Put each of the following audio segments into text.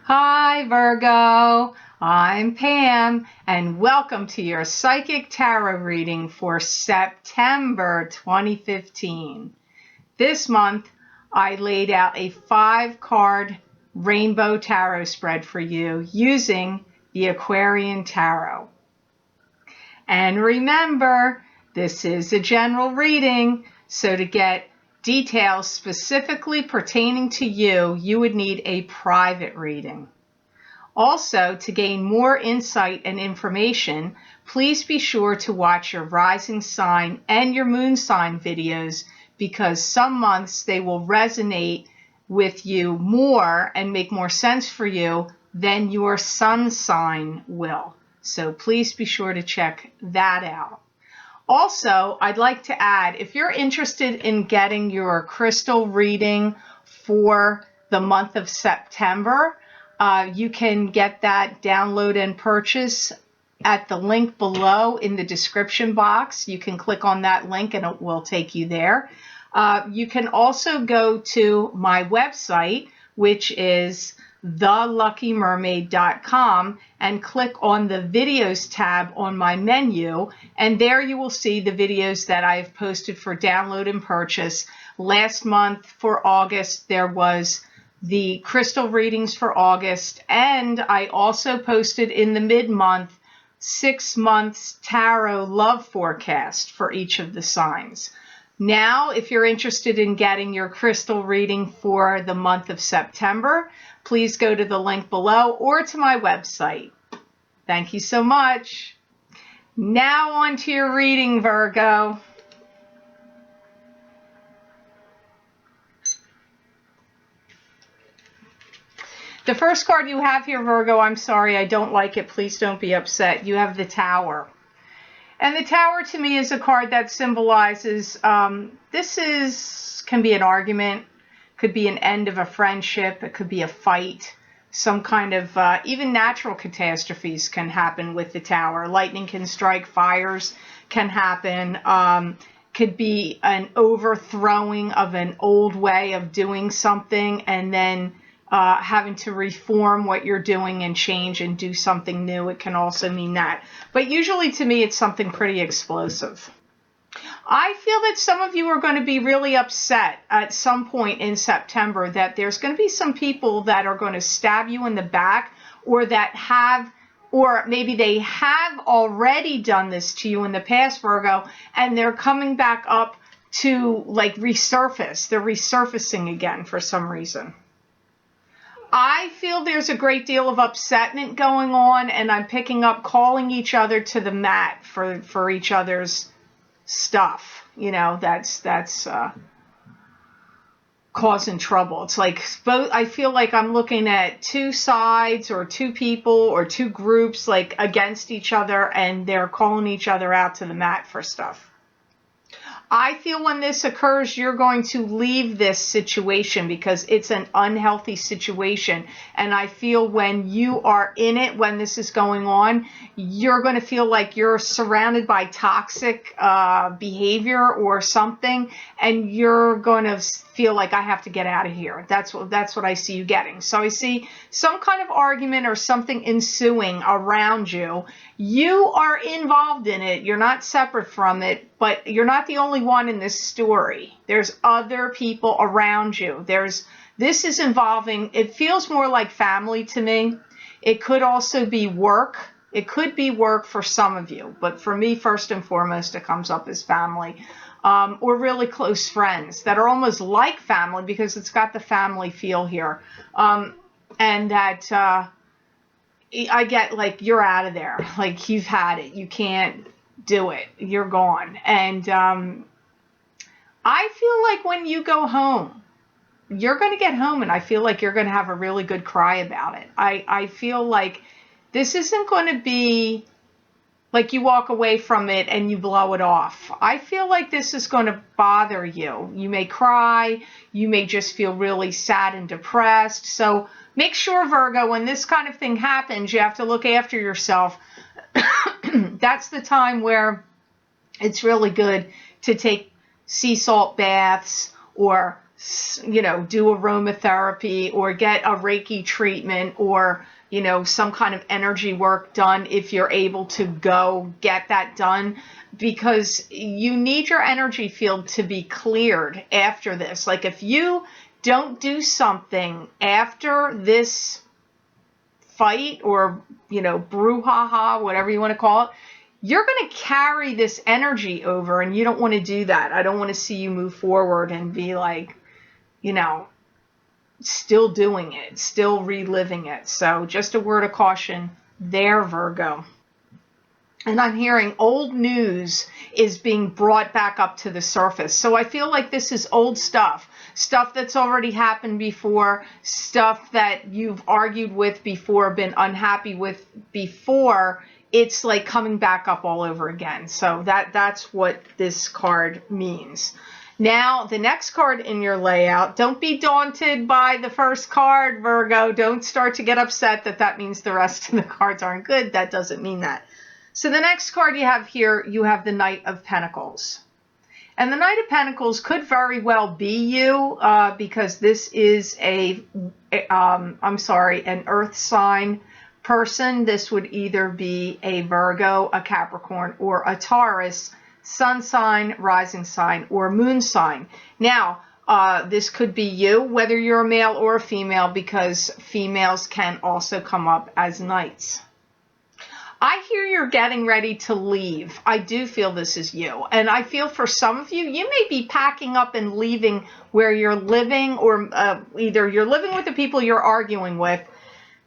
Hi Virgo, I'm Pam and welcome to your Psychic Tarot reading for September 2015. This month I laid out a 5-card rainbow tarot spread for you using the Aquarian Tarot. And remember, this is a general reading, so to get details specifically pertaining to you, you would need a private reading. Also, to gain more insight and information, please be sure to watch your rising sign and your moon sign videos because some months they will resonate with you more and make more sense for you than your sun sign will. So please be sure to check that out. Also, I'd like to add, if you're interested in getting your crystal reading for the month of September, you can get that download and purchase at the link below in the description box. You can click on that link and it will take you there. You can also go to my website, which is theluckymermaid.com, and click on the videos tab on my menu, and there you will see the videos that I've posted for download and purchase. Last month for August there was the crystal readings for August, and I also posted in the mid-month 6 months tarot love forecast for each of the signs. Now, if you're interested in getting your crystal reading for the month of September, please go to the link below or to my website. Thank you so much. Now on to your reading, Virgo. The first card you have here, Virgo, I'm sorry, I don't like it. Please don't be upset. You have the Tower. And the Tower to me is a card that symbolizes, can be an argument, could be an end of a friendship, it could be a fight, some kind of, even natural catastrophes can happen with the Tower. Lightning can strike, fires can happen, could be an overthrowing of an old way of doing something and then having to reform what you're doing and change and do something new. It can also mean that. But usually to me, it's something pretty explosive. I feel that some of you are going to be really upset at some point in September that there's going to be some people that are going to stab you in the back, or that have, or maybe they have already done this to you in the past, Virgo, and they're coming back up to like resurface. They're resurfacing again for some reason. I feel there's a great deal of upsetment going on, and I'm picking up calling each other to the mat for each other's stuff. You know, that's causing trouble. It's like both. I feel like I'm looking at two sides or two people or two groups like against each other, and they're calling each other out to the mat for stuff. I feel when this occurs, you're going to leave this situation because it's an unhealthy situation. And I feel when you are in it, when this is going on, you're going to feel like you're surrounded by toxic behavior or something, and you're going to feel like I have to get out of here. That's what I see you getting. So I see some kind of argument or something ensuing around you. You are involved in it. You're not separate from it, but you're not the only one in this story. There's other people around you. This is involving, it feels more like family to me. It could also be work. It could be work for some of you, but for me, first and foremost, it comes up as family. Or really close friends that are almost like family because it's got the family feel here. And that I get like, you're out of there. Like, you've had it. You can't do it. You're gone. And I feel like when you go home, you're going to get home, and I feel like you're going to have a really good cry about it. I feel like this isn't going to be like you walk away from it and you blow it off. I feel like this is going to bother you. You may cry. You may just feel really sad and depressed. So make sure, Virgo, when this kind of thing happens, you have to look after yourself. That's the time where it's really good to take sea salt baths or you know, do aromatherapy or get a Reiki treatment or, you know, some kind of energy work done if you're able to go get that done, because you need your energy field to be cleared after this. Like if you don't do something after this fight or, you know, brouhaha, whatever you want to call it, you're going to carry this energy over, and you don't want to do that. I don't want to see you move forward and be like, you know, still doing it, still reliving it. So just a word of caution there, Virgo. And I'm hearing old news is being brought back up to the surface. So I feel like this is old stuff, stuff that's already happened before, stuff that you've argued with before, been unhappy with before. It's like coming back up all over again. So that's what this card means. Now, the next card in your layout, don't be daunted by the first card, Virgo. Don't start to get upset that means the rest of the cards aren't good. That doesn't mean that. So the next card you have here, you have the Knight of Pentacles. And the Knight of Pentacles could very well be you because this is an earth sign person. This would either be a Virgo, a Capricorn, or a Taurus, sun sign, rising sign, or moon sign. Now, this could be you, whether you're a male or a female, because females can also come up as knights. I hear you're getting ready to leave. I do feel this is you. And I feel for some of you, you may be packing up and leaving where you're living, or either you're living with the people you're arguing with,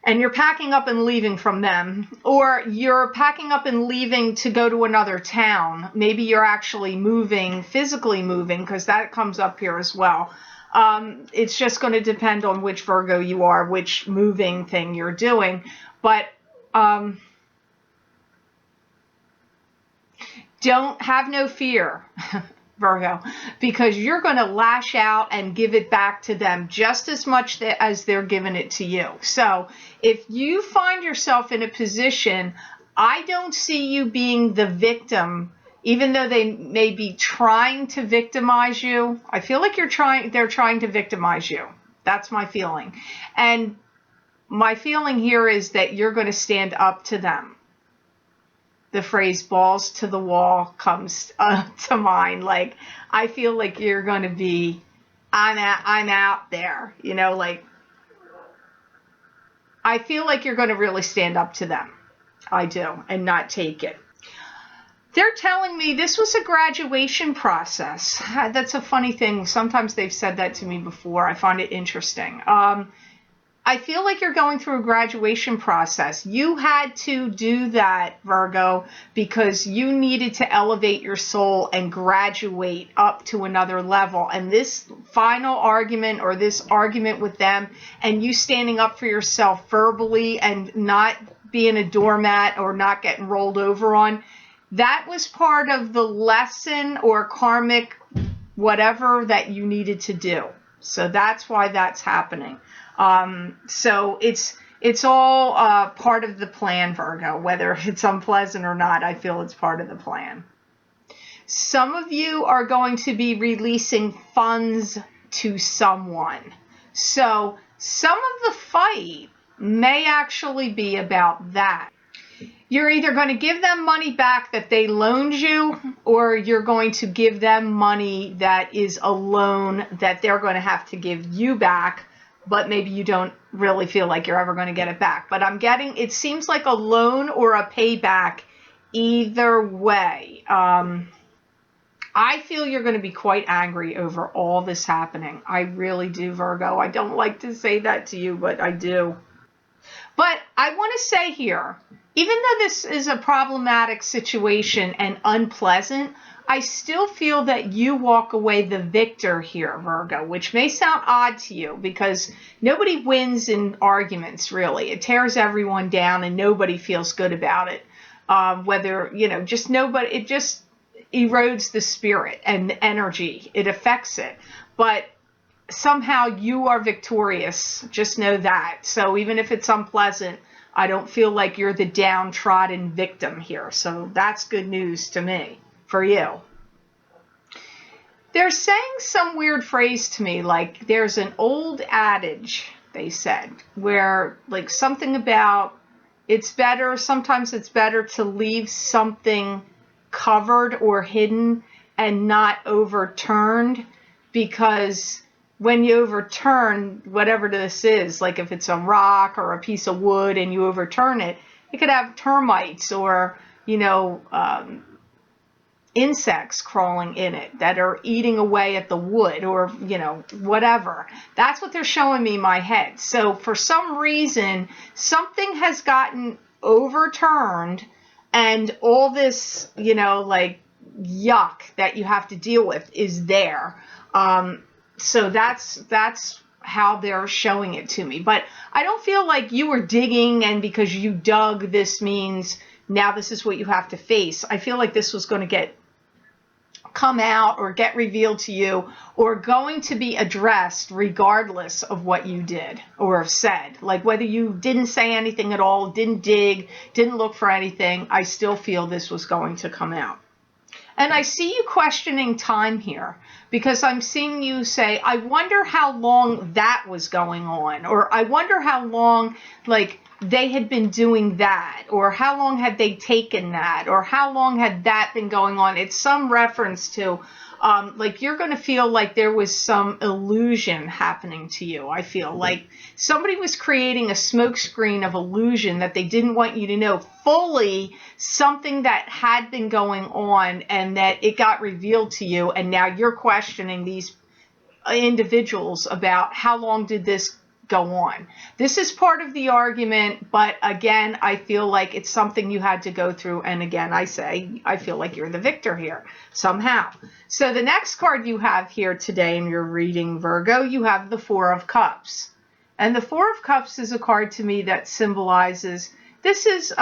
and you're packing up and leaving from them, or you're packing up and leaving to go to another town. Maybe you're actually moving, physically moving, because that comes up here as well. It's just going to depend on which Virgo you are, which moving thing you're doing. But don't have no fear, Virgo, because you're going to lash out and give it back to them just as much as they're giving it to you. So if you find yourself in a position, I don't see you being the victim, even though they may be trying to victimize you. I feel like they're trying to victimize you. That's my feeling. And my feeling here is that you're going to stand up to them. The phrase balls to the wall comes to mind. Like, I feel like you're going to be, I'm out there, you know, like, I feel like you're going to really stand up to them. I do, and not take it. They're telling me this was a graduation process. That's a funny thing. Sometimes they've said that to me before. I find it interesting. I feel like you're going through a graduation process. You had to do that, Virgo, because you needed to elevate your soul and graduate up to another level. And this final argument, or this argument with them, and you standing up for yourself verbally and not being a doormat or not getting rolled over on, that was part of the lesson or karmic whatever that you needed to do. So that's why that's happening. So it's all part of the plan, Virgo, whether it's unpleasant or not. I feel it's part of the plan. Some of you are going to be releasing funds to someone. So some of the fight may actually be about that. You're either going to give them money back that they loaned you, or you're going to give them money that is a loan that they're going to have to give you back, but maybe you don't really feel like you're ever going to get it back. But I'm getting, it seems like a loan or a payback either way. I feel you're going to be quite angry over all this happening. I really do, Virgo. I don't like to say that to you, but I do. But I want to say here, even though this is a problematic situation and unpleasant, I still feel that you walk away the victor here, Virgo, which may sound odd to you because nobody wins in arguments, really. It tears everyone down and nobody feels good about it. Whether, you know, just nobody, it just erodes the spirit and the energy. It affects it. But somehow you are victorious. Just know that. So even if it's unpleasant, I don't feel like you're the downtrodden victim here. So that's good news to me, for you. They're saying some weird phrase to me, like there's an old adage, they said, where like something about sometimes it's better to leave something covered or hidden and not overturned, because when you overturn whatever this is, like if it's a rock or a piece of wood and you overturn it, it could have termites or, insects crawling in it that are eating away at the wood or, whatever. That's what they're showing me in my head. So for some reason, something has gotten overturned and all this, like yuck that you have to deal with is there. So that's how they're showing it to me. But I don't feel like you were digging and because you dug, this means now this is what you have to face. I feel like this was going to come out or get revealed to you or going to be addressed regardless of what you did or said. Like whether you didn't say anything at all, didn't dig, didn't look for anything, I still feel this was going to come out. And I see you questioning time here because I'm seeing you say, I wonder how long that was going on, or I wonder how long like they had been doing that, or how long had they taken that, or how long had that been going on. It's some reference to like you're going to feel like there was some illusion happening to you. I feel like somebody was creating a smokescreen of illusion that they didn't want you to know fully something that had been going on and that it got revealed to you. And now you're questioning these individuals about how long did this go on. This is part of the argument, but again, I feel like it's something you had to go through. And again, I say, I feel like you're the victor here somehow. So the next card you have here today in your reading, Virgo, you have the Four of Cups. And the Four of Cups is a card to me that symbolizes, this is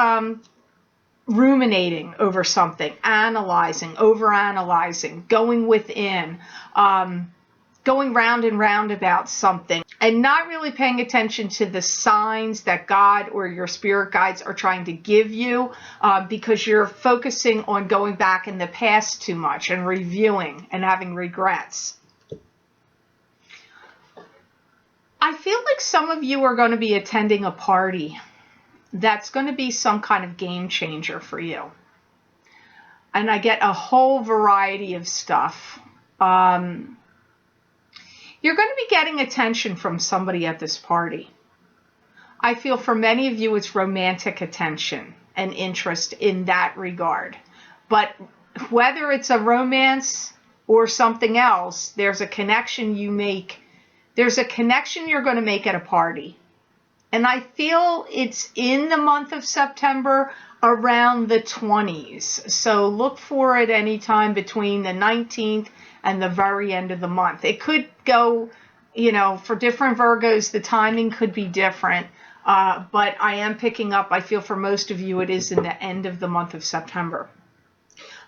ruminating over something, analyzing, overanalyzing, going within, going round and round about something and not really paying attention to the signs that God or your spirit guides are trying to give you because you're focusing on going back in the past too much and reviewing and having regrets. I feel like some of you are going to be attending a party that's going to be some kind of game changer for you. And I get a whole variety of stuff. You're going to be getting attention from somebody at this party. I feel for many of you it's romantic attention and interest in that regard. But whether it's a romance or something else, there's a connection you make. There's a connection you're going to make at a party. And I feel it's in the month of September around the 20s. So look for it anytime between the 19th and the very end of the month. It could go, for different Virgos, the timing could be different. But I am picking up, I feel for most of you, it is in the end of the month of September.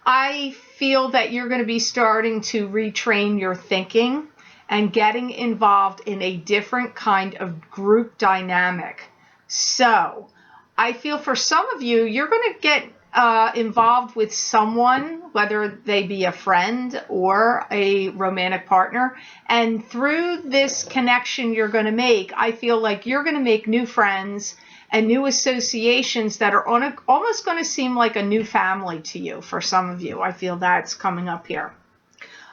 I feel that you're going to be starting to retrain your thinking and getting involved in a different kind of group dynamic. So I feel for some of you, you're going to get involved with someone, whether they be a friend or a romantic partner. And through this connection you're going to make, I feel like you're going to make new friends and new associations that are almost going to seem like a new family to you for some of you. I feel that's coming up here.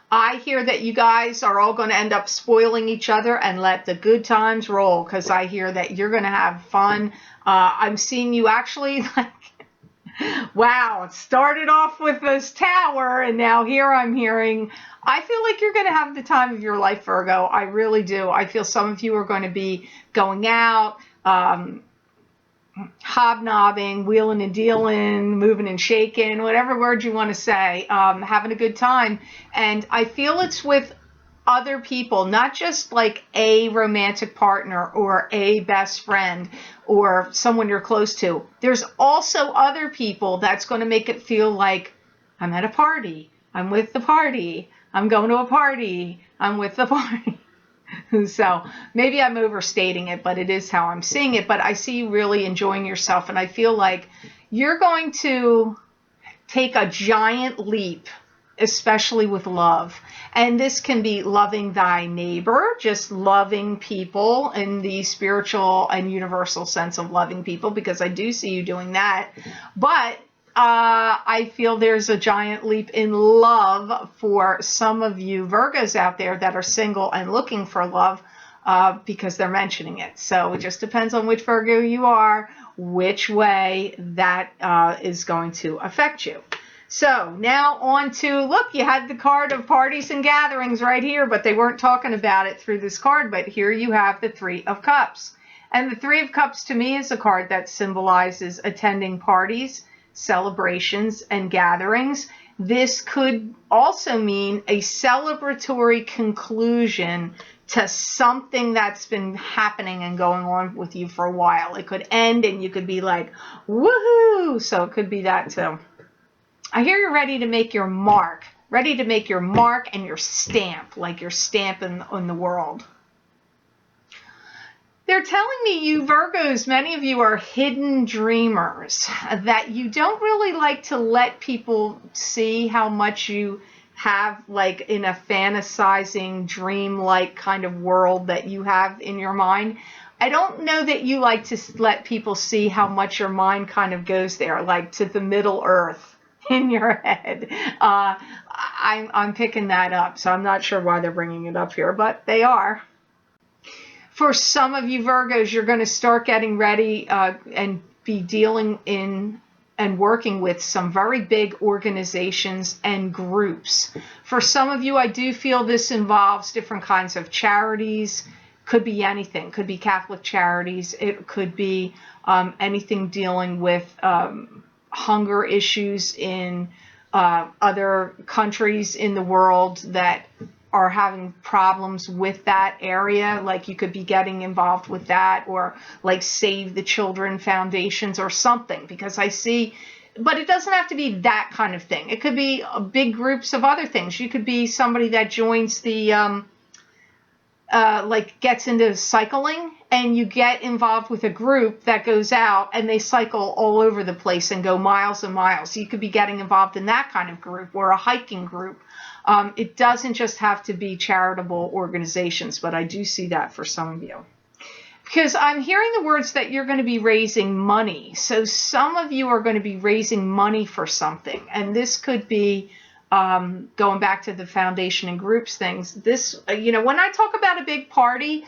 I hear that you guys are all going to end up spoiling each other and let the good times roll, because I hear that you're going to have fun. I'm seeing you actually like, wow, it started off with this tower and now here I'm hearing, I feel like you're going to have the time of your life, Virgo. I really do. I feel some of you are going to be going out, hobnobbing, wheeling and dealing, moving and shaking, whatever word you want to say, having a good time. And I feel it's with other people, not just like a romantic partner or a best friend or someone you're close to. There's also other people that's going to make it feel like I'm at a party, I'm with the party, I'm going to a party, I'm with the party. So maybe I'm overstating it, but it is how I'm seeing it. But I see you really enjoying yourself, and I feel like you're going to take a giant leap, especially with love. And this can be loving thy neighbor, just loving people in the spiritual and universal sense of loving people, because I do see you doing that. But I feel there's a giant leap in love for some of you Virgos out there that are single and looking for love, because they're mentioning it. So it just depends on which Virgo you are, which way that is going to affect you. So now on to, look, you had the card of parties and gatherings right here, but they weren't talking about it through this card. But here you have the Three of Cups. And the Three of Cups to me is a card that symbolizes attending parties, celebrations, and gatherings. This could also mean a celebratory conclusion to something that's been happening and going on with you for a while. It could end and you could be like, woohoo! So it could be that too. I hear you're ready to make your mark. Ready to make your mark and your stamp, like your stamp in the world. They're telling me you Virgos, many of you are hidden dreamers, that you don't really like to let people see how much you have, like in a fantasizing, dream-like kind of world that you have in your mind. I don't know that you like to let people see how much your mind kind of goes there, like to the Middle Earth in your head. I'm picking that up, so I'm not sure why they're bringing it up here, but they are. For some of you Virgos, you're going to start getting ready and be dealing in and working with some very big organizations and groups. For some of you, I do feel this involves different kinds of charities. Could be anything. Could be Catholic charities. It could be anything dealing with hunger issues in other countries in the world that are having problems with that area. Like you could be getting involved with that, or like Save the Children foundations or something, because I see, but it doesn't have to be that kind of thing. It could be big groups of other things. You could be somebody that joins the like gets into cycling, and you get involved with a group that goes out and they cycle all over the place and go miles and miles. So you could be getting involved in that kind of group, or a hiking group. It doesn't just have to be charitable organizations, but I do see that for some of you. Because I'm hearing the words that you're going to be raising money. So some of you are going to be raising money for something. And this could be going back to the foundation and groups things. This, you know, when I talk about a big party,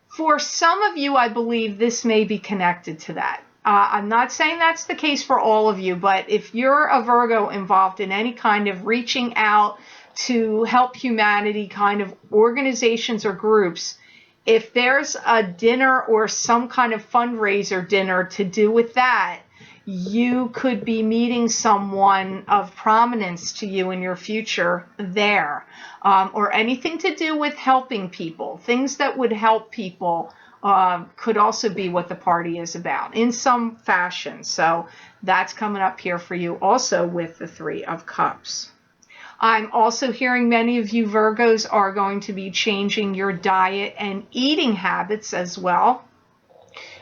for some of you, I believe this may be connected to that. I'm not saying that's the case for all of you, but if you're a Virgo involved in any kind of reaching out to help humanity kind of organizations or groups, if there's a dinner or some kind of fundraiser dinner to do with that, you could be meeting someone of prominence to you in your future there, or anything to do with helping people. Things that would help people could also be what the party is about in some fashion. So that's coming up here for you also with the Three of Cups. I'm also hearing many of you Virgos are going to be changing your diet and eating habits as well.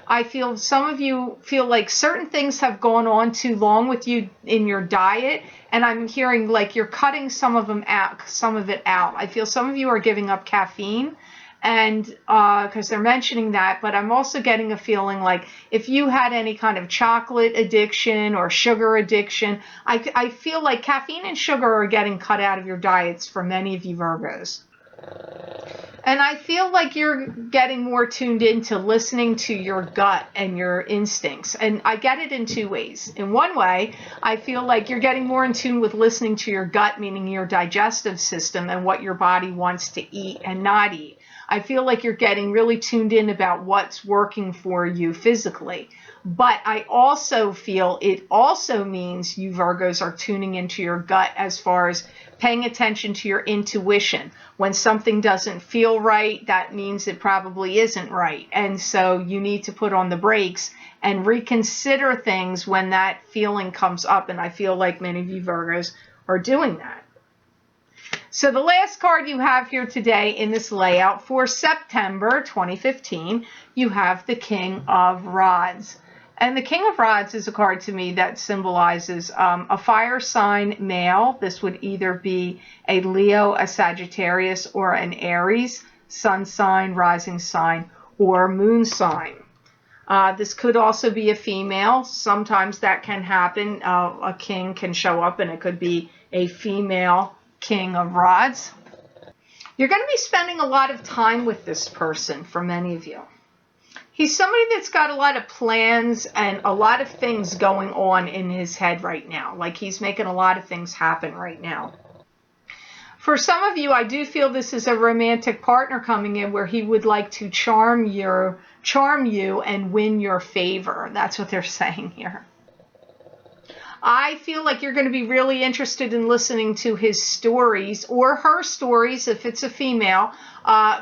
I feel some of you feel like certain things have gone on too long with you in your diet, and I'm hearing like you're cutting some of it out. I feel some of you are giving up caffeine, and because they're mentioning that, but I'm also getting a feeling like if you had any kind of chocolate addiction or sugar addiction, I feel like caffeine and sugar are getting cut out of your diets for many of you Virgos. And I feel like you're getting more tuned into listening to your gut and your instincts. And I get it in two ways. In one way, I feel like you're getting more in tune with listening to your gut, meaning your digestive system and what your body wants to eat and not eat. I feel like you're getting really tuned in about what's working for you physically. But I also feel it also means you Virgos are tuning into your gut as far as paying attention to your intuition. When something doesn't feel right, that means it probably isn't right. And so you need to put on the brakes and reconsider things when that feeling comes up. And I feel like many of you Virgos are doing that. So the last card you have here today in this layout for September 2015, you have the King of Rods. And the King of Rods is a card to me that symbolizes a fire sign male. This would either be a Leo, a Sagittarius, or an Aries, sun sign, rising sign, or moon sign. This could also be a female. Sometimes that can happen. A king can show up and it could be a female King of Rods. You're going to be spending a lot of time with this person for many of you. He's somebody that's got a lot of plans and a lot of things going on in his head right now. Like he's making a lot of things happen right now. For some of you, I do feel this is a romantic partner coming in where he would like to charm you and win your favor. That's what they're saying here. I feel like you're going to be really interested in listening to his stories or her stories if it's a female,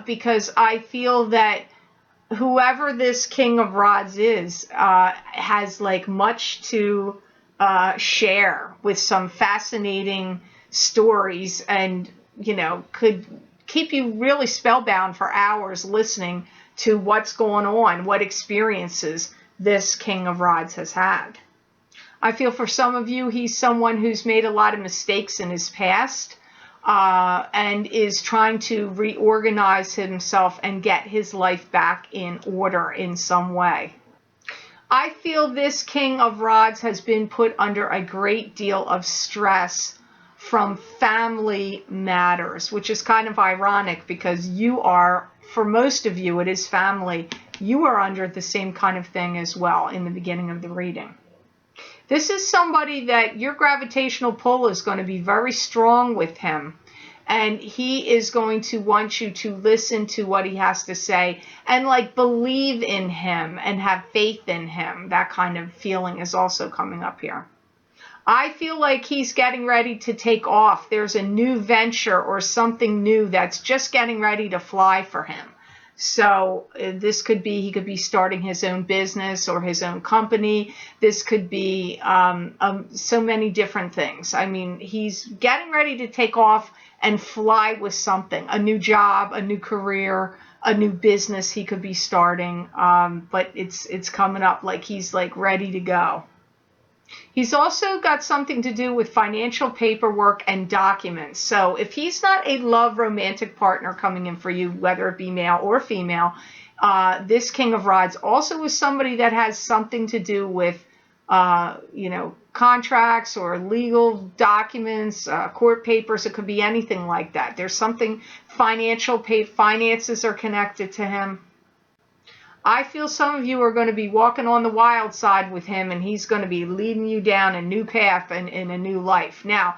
because I feel that whoever this King of Rods is has like much to share with some fascinating stories, and you know, could keep you really spellbound for hours listening to what's going on, what experiences this King of Rods has had. I feel for some of you, he's someone who's made a lot of mistakes in his past and is trying to reorganize himself and get his life back in order in some way. I feel this King of Rods has been put under a great deal of stress from family matters, which is kind of ironic because you are, for most of you, it is family. You are under the same kind of thing as well in the beginning of the reading. This is somebody that your gravitational pull is going to be very strong with him. And he is going to want you to listen to what he has to say and like believe in him and have faith in him. That kind of feeling is also coming up here. I feel like he's getting ready to take off. There's a new venture or something new that's just getting ready to fly for him. So this could be, he could be starting his own business or his own company. This could be so many different things. I mean, he's getting ready to take off and fly with something, a new job, a new career, a new business he could be starting. But it's coming up like he's like ready to go. He's also got something to do with financial paperwork and documents. So if he's not a love romantic partner coming in for you, whether it be male or female, this King of Rods also is somebody that has something to do with, you know, contracts or legal documents, court papers. It could be anything like that. There's something finances are connected to him. I feel some of you are going to be walking on the wild side with him, and he's going to be leading you down a new path and in a new life. Now,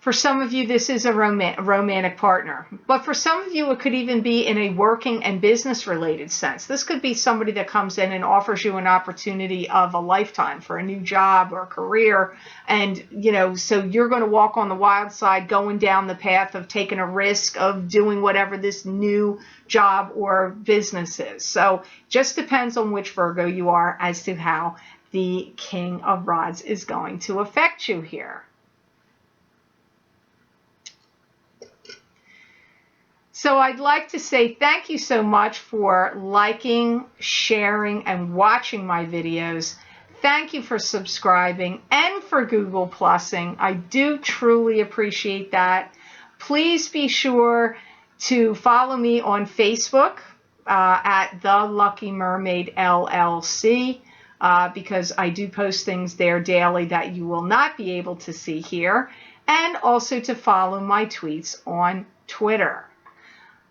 for some of you, this is a romantic partner. But for some of you, it could even be in a working and business-related sense. This could be somebody that comes in and offers you an opportunity of a lifetime for a new job or career. And, you know, so you're going to walk on the wild side, going down the path of taking a risk of doing whatever this new job or business is. So just depends on which Virgo you are as to how the King of Rods is going to affect you here. So I'd like to say thank you so much for liking, sharing, and watching my videos. Thank you for subscribing and for Google Plusing. I do truly appreciate that. Please be sure to follow me on Facebook at The Lucky Mermaid LLC because I do post things there daily that you will not be able to see here, and also to follow my tweets on Twitter.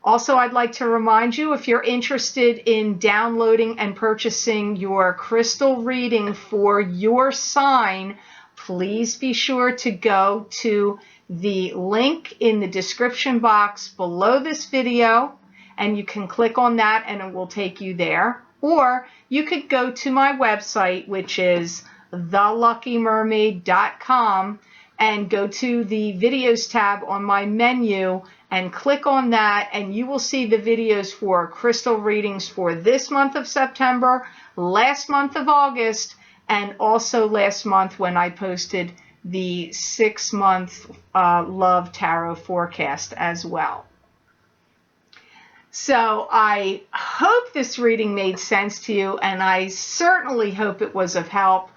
Also, I'd like to remind you, if you're interested in downloading and purchasing your crystal reading for your sign, please be sure to go to the link in the description box below this video, and you can click on that and it will take you there. Or you could go to my website, which is theluckymermaid.com, and go to the videos tab on my menu and click on that, and you will see the videos for crystal readings for this month of September, last month of August, and also last month when I posted the 6-month love tarot forecast as well. So I hope this reading made sense to you, and I certainly hope it was of help.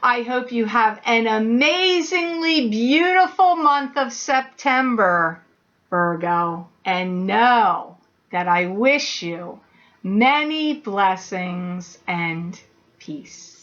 I hope you have an amazingly beautiful month of September, Virgo, and know that I wish you many blessings and peace.